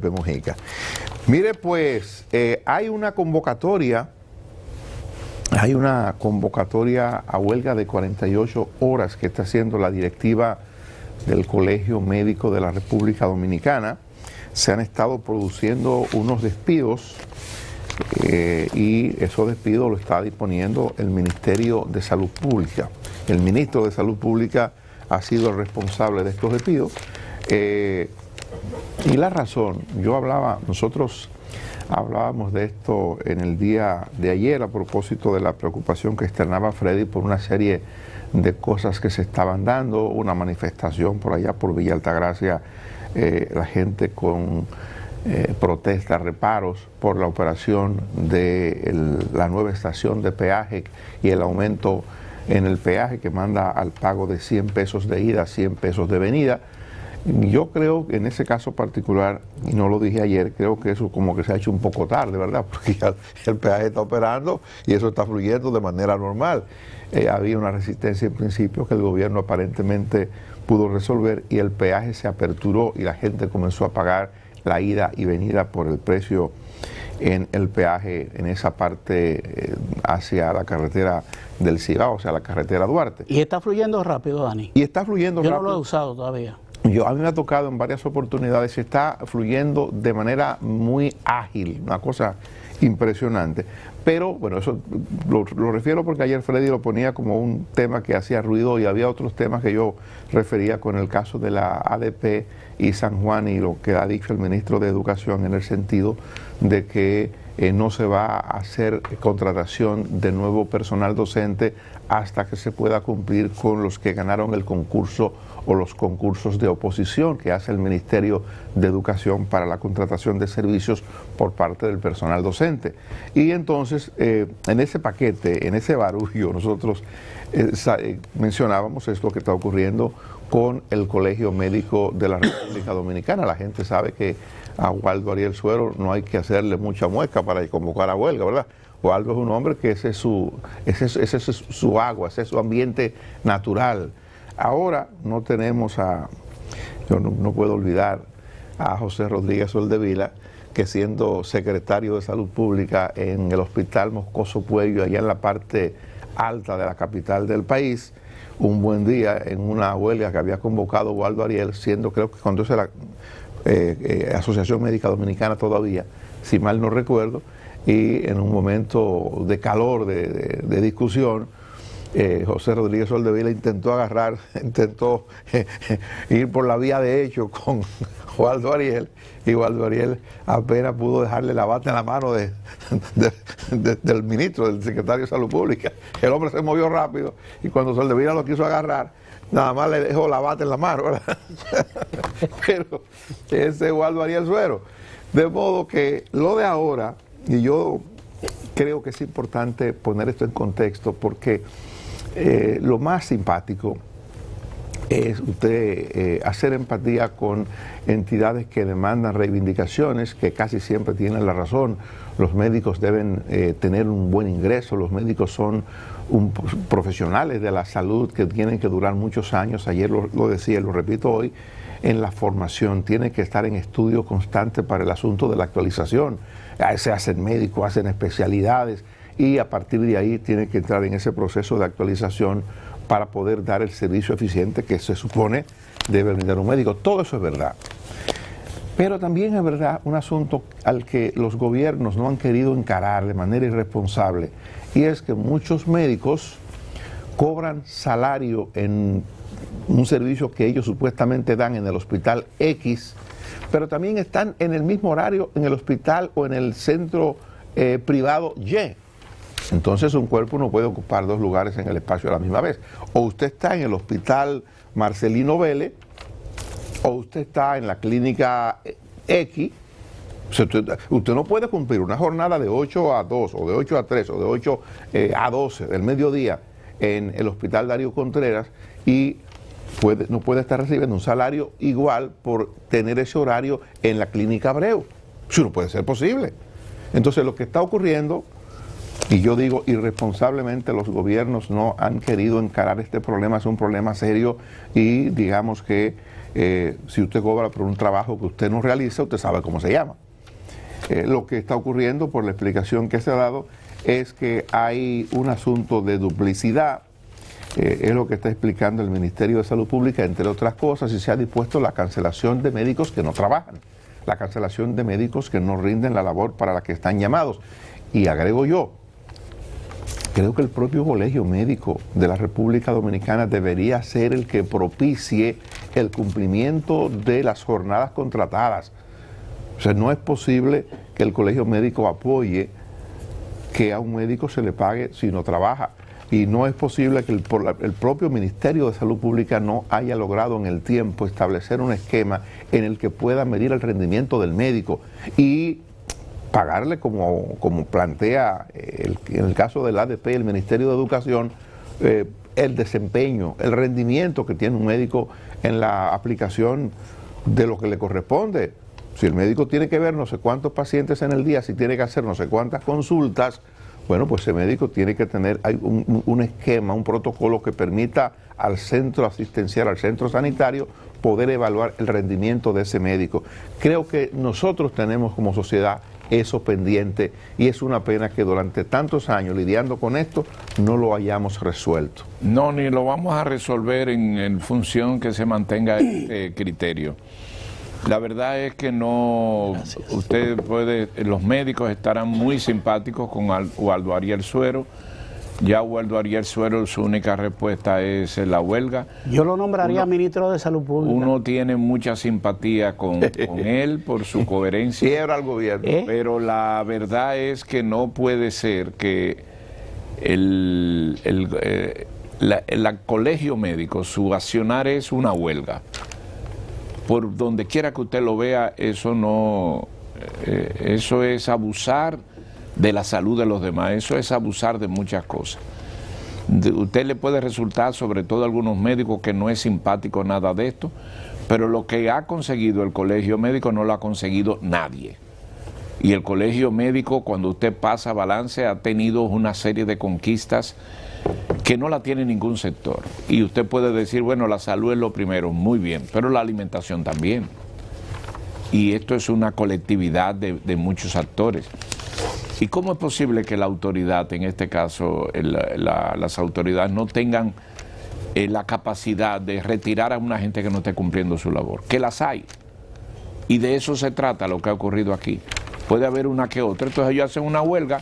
de Mojica. Mire, pues, hay una convocatoria a huelga de 48 horas que está haciendo la directiva del Colegio Médico de la República Dominicana. Se han estado produciendo unos despidos y esos despidos lo está disponiendo el Ministerio de Salud Pública. El ministro de Salud Pública ha sido el responsable de estos despidos. Y la razón, nosotros hablábamos de esto en el día de ayer a propósito de la preocupación que externaba Freddy por una serie de cosas que se estaban dando, una manifestación por allá por Villa Altagracia, la gente con protestas, reparos por la operación de la nueva estación de peaje y el aumento en el peaje que manda al pago de 100 pesos de ida, 100 pesos de venida. Yo creo que en ese caso particular, y no lo dije ayer, creo que eso como que se ha hecho un poco tarde, ¿verdad? Porque ya el peaje está operando y eso está fluyendo de manera normal. Había una resistencia en principio que el gobierno aparentemente pudo resolver y el peaje se aperturó y la gente comenzó a pagar la ida y venida por el precio en el peaje en esa parte hacia la carretera del Cibao, o sea, la carretera Duarte. ¿Y está fluyendo rápido, Dani? Y está fluyendo rápido. Yo no lo he usado todavía. A mí me ha tocado en varias oportunidades, se está fluyendo de manera muy ágil, una cosa impresionante. Pero, bueno, eso lo refiero porque ayer Freddy lo ponía como un tema que hacía ruido y había otros temas que yo refería con el caso de la ADP y San Juan y lo que ha dicho el ministro de Educación en el sentido de que no se va a hacer contratación de nuevo personal docente hasta que se pueda cumplir con los que ganaron el concurso o los concursos de oposición que hace el Ministerio de Educación para la contratación de servicios por parte del personal docente. Y entonces, en ese paquete, en ese barullo, nosotros mencionábamos esto que está ocurriendo con el Colegio Médico de la República Dominicana. La gente sabe que a Waldo Ariel Suero no hay que hacerle mucha muesca para convocar a huelga, ¿verdad? Waldo es un hombre que ese es su agua, ese es su ambiente natural. Ahora no tenemos yo no puedo olvidar a José Rodríguez Soldevila, que siendo secretario de Salud Pública en el Hospital Moscoso Puello, allá en la parte alta de la capital del país, un buen día en una huelga que había convocado Waldo Ariel, siendo creo que cuando es la Asociación Médica Dominicana todavía, si mal no recuerdo, y en un momento de calor, de discusión, José Rodríguez Soldevila intentó ir por la vía de hecho con Waldo Ariel, y Waldo Ariel apenas pudo dejarle la bata en la mano del ministro, del secretario de Salud Pública. El hombre se movió rápido y cuando Soldevila lo quiso agarrar, nada más le dejó la bata en la mano, ¿verdad? Pero ese es Waldo Ariel Suero. De modo que lo de ahora, y yo creo que es importante poner esto en contexto porque lo más simpático es usted hacer empatía con entidades que demandan reivindicaciones, que casi siempre tienen la razón. Los médicos deben tener un buen ingreso, los médicos son profesionales de la salud que tienen que durar muchos años. Ayer lo decía, lo repito hoy, en la formación, tienen que estar en estudio constante para el asunto de la actualización. Se hacen médicos, hacen especialidades y a partir de ahí tienen que entrar en ese proceso de actualización para poder dar el servicio eficiente que se supone debe brindar un médico. Todo eso es verdad. Pero también es verdad un asunto al que los gobiernos no han querido encarar de manera irresponsable, y es que muchos médicos cobran salario en un servicio que ellos supuestamente dan en el hospital X, pero también están en el mismo horario en el hospital o en el centro privado Y. Entonces un cuerpo no puede ocupar dos lugares en el espacio a la misma vez. O usted está en el hospital Marcelino Vélez, o usted está en la clínica X. O sea, usted no puede cumplir una jornada de 8 a 2, o de 8 a 3, o de 8 a 12 del mediodía en el hospital Darío Contreras y no puede estar recibiendo un salario igual por tener ese horario en la clínica Abreu. Eso no puede ser posible. Entonces lo que está ocurriendo Y yo digo, irresponsablemente los gobiernos no han querido encarar este problema, es un problema serio y digamos que si usted cobra por un trabajo que usted no realiza, usted sabe cómo se llama. Lo que está ocurriendo, por la explicación que se ha dado, es que hay un asunto de duplicidad, es lo que está explicando el Ministerio de Salud Pública, entre otras cosas, y se ha dispuesto la cancelación de médicos que no trabajan, la cancelación de médicos que no rinden la labor para la que están llamados. Y agrego yo, creo que el propio Colegio Médico de la República Dominicana debería ser el que propicie el cumplimiento de las jornadas contratadas. O sea, no es posible que el Colegio Médico apoye que a un médico se le pague si no trabaja. Y no es posible que el propio Ministerio de Salud Pública no haya logrado en el tiempo establecer un esquema en el que pueda medir el rendimiento del médico y pagarle como plantea en el caso del ADP, el Ministerio de Educación, el desempeño, el rendimiento que tiene un médico en la aplicación de lo que le corresponde. Si el médico tiene que ver no sé cuántos pacientes en el día, si tiene que hacer no sé cuántas consultas, bueno, pues ese médico tiene que tener un esquema, un protocolo que permita al centro asistencial, al centro sanitario, poder evaluar el rendimiento de ese médico. Creo que nosotros tenemos como sociedad eso pendiente y es una pena que durante tantos años lidiando con esto no lo hayamos resuelto. No, ni lo vamos a resolver en función que se mantenga este criterio. La verdad es que no, usted puede, los médicos estarán muy simpáticos con Waldo Ariel Suero. Ya Waldo Ariel Suero, su única respuesta es la huelga. Yo lo nombraría ministro de Salud Pública. Uno tiene mucha simpatía con él por su coherencia. Quiebra al gobierno. Pero la verdad es que no puede ser que el colegio médico, su accionar es una huelga. Por donde quiera que usted lo vea, eso no, eso es abusar de la salud de los demás, eso es abusar de muchas cosas. Usted le puede resultar, sobre todo a algunos médicos, que no es simpático nada de esto, pero lo que ha conseguido el colegio médico no lo ha conseguido nadie. Y el colegio médico, cuando usted pasa balance, ha tenido una serie de conquistas que no la tiene ningún sector. Y usted puede decir, bueno, la salud es lo primero, muy bien, pero la alimentación también. Y esto es una colectividad de muchos actores. ¿Y cómo es posible que la autoridad, en este caso las autoridades, no tengan la capacidad de retirar a una gente que no esté cumpliendo su labor? Que las hay. Y de eso se trata lo que ha ocurrido aquí. Puede haber una que otra. Entonces ellos hacen una huelga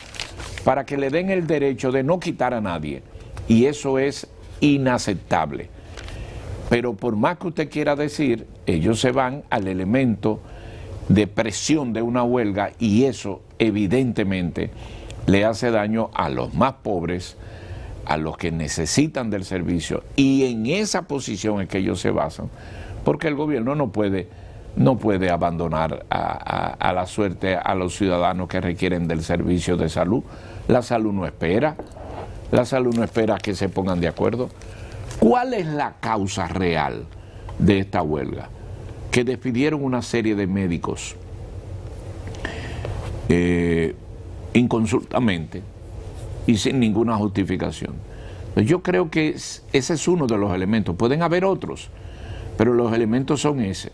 para que le den el derecho de no quitar a nadie. Y eso es inaceptable. Pero por más que usted quiera decir, ellos se van al elemento de presión de una huelga y eso evidentemente le hace daño a los más pobres, a los que necesitan del servicio, y en esa posición es que ellos se basan, porque el gobierno no puede abandonar a la suerte a los ciudadanos que requieren del servicio de salud. La salud no espera que se pongan de acuerdo. ¿Cuál es la causa real de esta huelga? Que despidieron una serie de médicos inconsultamente y sin ninguna justificación. Yo creo que ese es uno de los elementos. Pueden haber otros, pero los elementos son ese.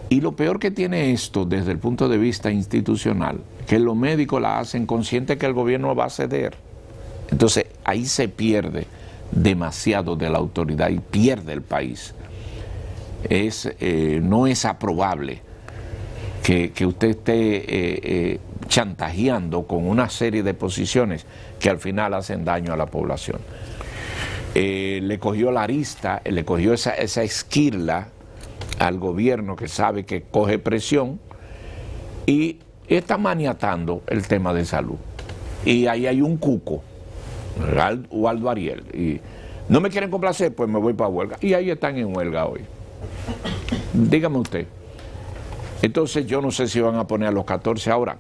Y lo peor que tiene esto desde el punto de vista institucional, que los médicos la hacen consciente que el gobierno va a ceder. Entonces ahí se pierde demasiado de la autoridad y pierde el país. No es aprobable que usted esté chantajeando con una serie de posiciones que al final hacen daño a la población. Le cogió la arista, le cogió esa esquirla al gobierno que sabe que coge presión y está maniatando el tema de salud. Y ahí hay un cuco, Waldo Ariel, y no me quieren complacer, pues me voy para huelga. Y ahí están en huelga hoy. Dígame usted. Entonces yo no sé si van a poner a los 14 ahora.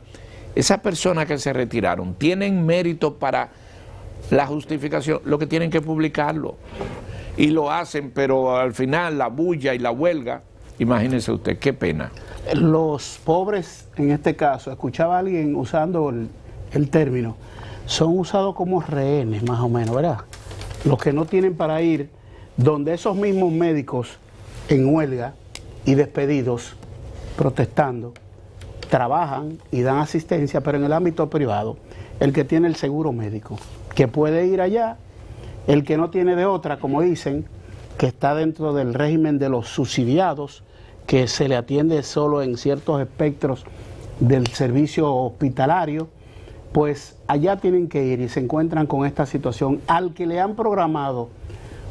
Esas personas que se retiraron tienen mérito para la justificación, lo que tienen que publicarlo. Y lo hacen, pero al final la bulla y la huelga, imagínese usted, qué pena. Los pobres, en este caso, escuchaba a alguien usando el término, son usados como rehenes, más o menos, ¿verdad? Los que no tienen para ir, donde esos mismos médicos en huelga y despedidos, protestando, trabajan y dan asistencia, pero en el ámbito privado, el que tiene el seguro médico, que puede ir allá, el que no tiene de otra, como dicen, que está dentro del régimen de los subsidiados, que se le atiende solo en ciertos espectros del servicio hospitalario, pues allá tienen que ir y se encuentran con esta situación. Al que le han programado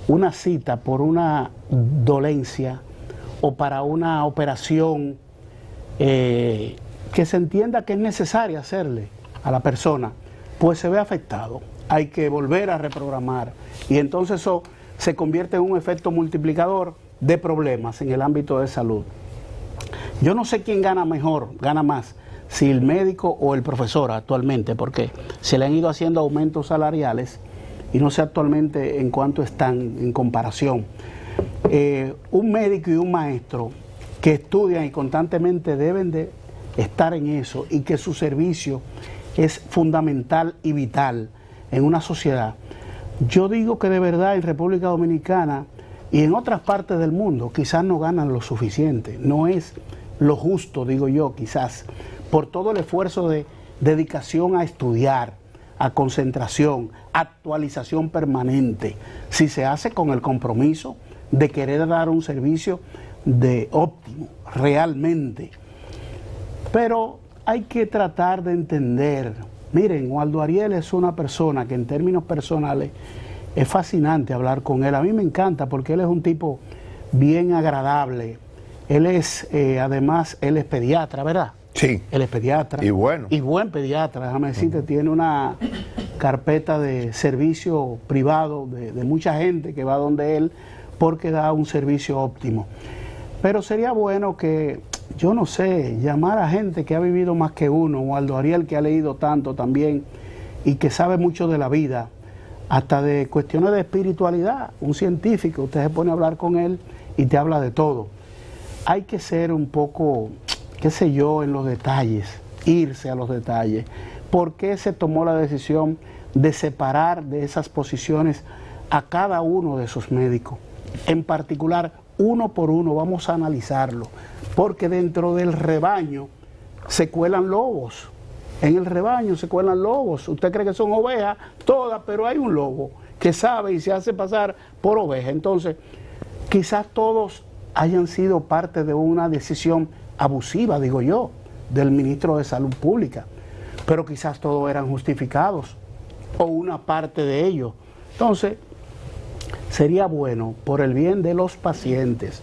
una cita por una dolencia o para una operación que se entienda que es necesaria hacerle a la persona, pues se ve afectado. Hay que volver a reprogramar y entonces eso se convierte en un efecto multiplicador de problemas en el ámbito de salud. Yo no sé quién gana mejor, gana más, si el médico o el profesor actualmente, porque se le han ido haciendo aumentos salariales y no sé actualmente en cuánto están en comparación. Un médico y un maestro que estudian y constantemente deben de estar en eso y que su servicio es fundamental y vital en una sociedad. Yo digo que de verdad en República Dominicana y en otras partes del mundo quizás no ganan lo suficiente, no es lo justo, digo yo, quizás, por todo el esfuerzo de dedicación a estudiar, a concentración, actualización permanente, si se hace con el compromiso de querer dar un servicio de óptimo, realmente. Pero hay que tratar de entender. Miren, Waldo Ariel es una persona que en términos personales es fascinante hablar con él. A mí me encanta porque él es un tipo bien agradable. Él es, además, él es pediatra, ¿verdad? Sí. Él es pediatra. Y bueno. Y buen pediatra, déjame decirte, tiene una carpeta de servicio privado de mucha gente que va donde él porque da un servicio óptimo. Pero sería bueno que, yo no sé, llamar a gente que ha vivido más que uno, Waldo Ariel que ha leído tanto también y que sabe mucho de la vida, hasta de cuestiones de espiritualidad, un científico, usted se pone a hablar con él y te habla de todo. Hay que ser un poco, qué sé yo, en los detalles, irse a los detalles. ¿Por qué se tomó la decisión de separar de esas posiciones a cada uno de esos médicos? En particular, uno por uno, vamos a analizarlo, porque dentro del rebaño se cuelan lobos. En el rebaño se cuelan lobos. Usted cree que son ovejas, todas, pero hay un lobo que sabe y se hace pasar por oveja. Entonces, quizás todos hayan sido parte de una decisión abusiva, digo yo, del ministro de Salud Pública, pero quizás todos eran justificados, o una parte de ellos. Entonces, sería bueno, por el bien de los pacientes,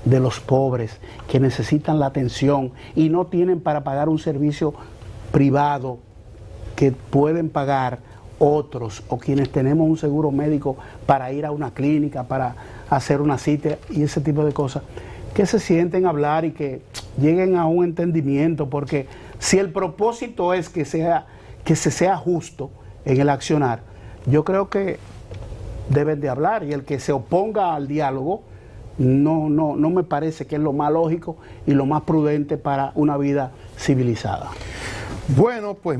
de los pobres, que necesitan la atención y no tienen para pagar un servicio privado que pueden pagar otros, o quienes tenemos un seguro médico para ir a una clínica, para hacer una cita y ese tipo de cosas, que se sienten a hablar y que lleguen a un entendimiento, porque si el propósito es que se sea justo en el accionar, yo creo que deben de hablar, y el que se oponga al diálogo no me parece que es lo más lógico y lo más prudente para una vida civilizada. Bueno, pues